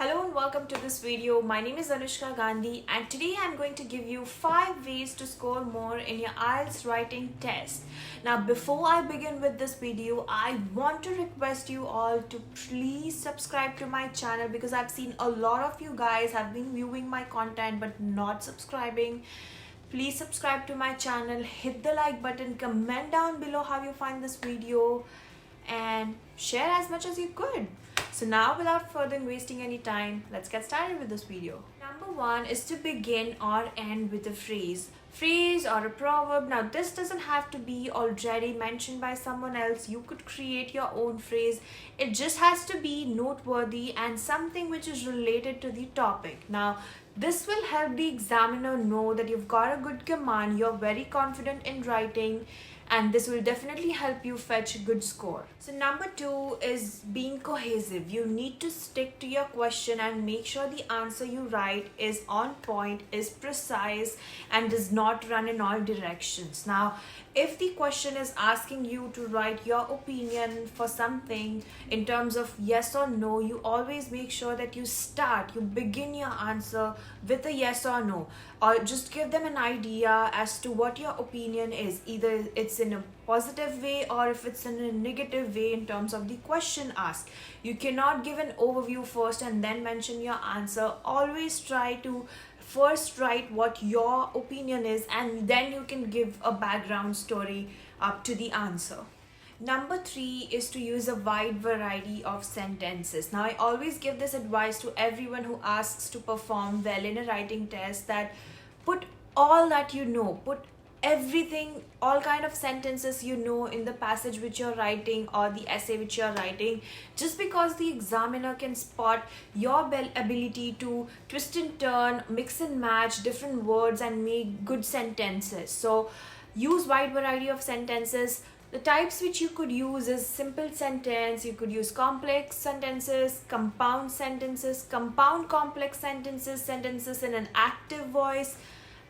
Hello and welcome to this video. My name is Anushka Gandhi and today I'm going to give you 5 ways to score more in your IELTS writing test. Now before I begin with this video, I want to request you all to please subscribe to my channel because I've seen a lot of you guys have been viewing my content but not subscribing. Please subscribe to my channel, hit the like button, comment down below how you find this video and share as much as you could. So now without further wasting any time, let's get started with this video. Number 1 is to begin or end with a phrase or a proverb. Now this doesn't have to be already mentioned by someone else. You could create your own phrase. It just has to be noteworthy and something which is related to the topic. Now this will help the examiner know that you've got a good command, you're very confident in writing, and this will definitely help you fetch a good score. So number 2 is being cohesive. You need to stick to your question and make sure the answer you write is on point, is precise, and does not run in all directions. Now, if the question is asking you to write your opinion for something in terms of yes or no, you always make sure that you begin your answer with a yes or no, or just give them an idea as to what your opinion is. Either it's in a positive way or if it's in a negative way in terms of the question asked. You cannot give an overview first and then mention your answer. Always try to first write what your opinion is and then you can give a background story up to the answer. Number 3 is to use a wide variety of sentences. Now I always give this advice to everyone who asks to perform well in a writing test, that put all that you know, put everything, all kind of sentences you know in the passage which you're writing or the essay which you're writing, just because the examiner can spot your ability to twist and turn, mix and match different words and make good sentences. So use wide variety of sentences. The types which you could use is simple sentence, you could use complex sentences, compound sentences, compound complex sentences, sentences in an active voice,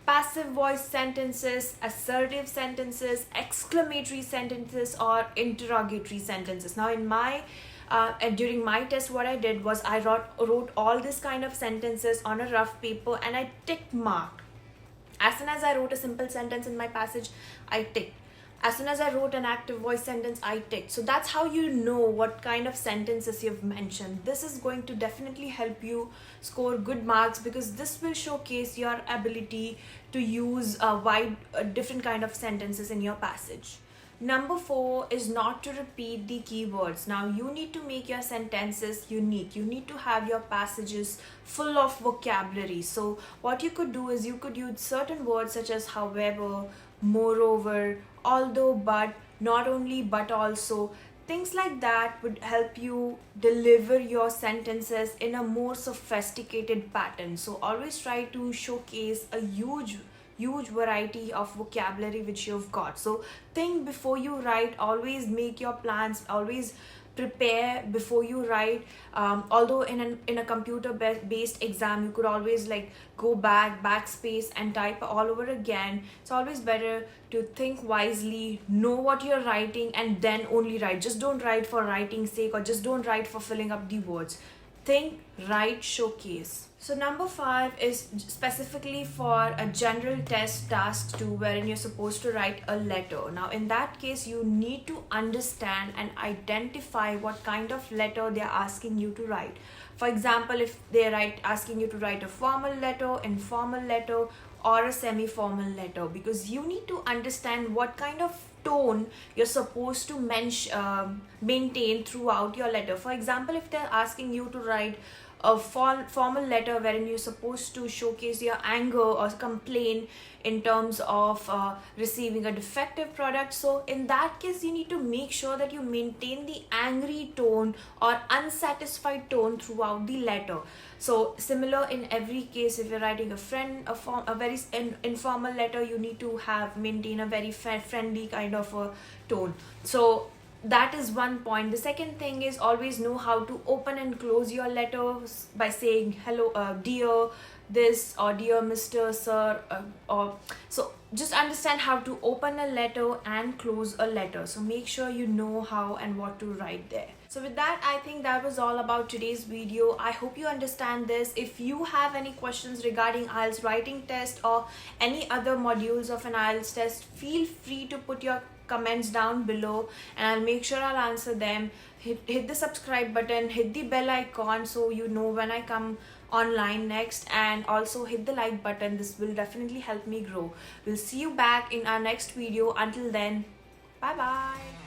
passive voice sentences, assertive sentences, exclamatory sentences, or interrogatory sentences. Now in my during my test, what I did was I wrote all this kind of sentences on a rough paper and I tick marked. As soon as I wrote a simple sentence in my passage, I ticked. As soon as I wrote an active voice sentence, I ticked. So that's how you know what kind of sentences you've mentioned. This is going to definitely help you score good marks because this will showcase your ability to use different kind of sentences in your passage. Number 4 is not to repeat the keywords. Now you need to make your sentences unique. You need to have your passages full of vocabulary. So what you could do is you could use certain words such as however, moreover, although, but, not only, but also. Things like that would help you deliver your sentences in a more sophisticated pattern. So always try to showcase a huge variety of vocabulary which you've got. So think before you write, always make your plans, always prepare before you write. Although in a computer based exam you could always like go backspace and type all over again. It's always better to think wisely, know what you're writing, and then only write. Just don't write for writing's sake, or just don't write for filling up the words. Think, write, showcase. So number 5 is specifically for a general test task 2, wherein you're supposed to write a letter. Now in that case, you need to understand and identify what kind of letter they're asking you to write. For example, if they're asking you to write a formal letter, informal letter, or a semi-formal letter, because you need to understand what kind of tone you're supposed to maintain throughout your letter. For example, if they're asking you to write a formal letter wherein you're supposed to showcase your anger or complain in terms of receiving a defective product, so in that case you need to make sure that you maintain the angry tone or unsatisfied tone throughout the letter. So similar in every case, if you're writing a very informal letter, you need to maintain a very friendly kind of a tone. So that is one point. The second thing is always know how to open and close your letters by saying hello, dear this, or dear Mr. Sir, or so just understand how to open a letter and close a letter. So make sure you know how and what to write there. So with that, I think that was all about today's video. I hope you understand this. If you have any questions regarding IELTS writing test or any other modules of an IELTS test, feel free to put your comments down below and I'll make sure I'll answer them. Hit the subscribe button, hit the bell icon so you know when I come online next, and also hit the like button. This will definitely help me grow. We'll see you back in our next video. Until then, bye bye.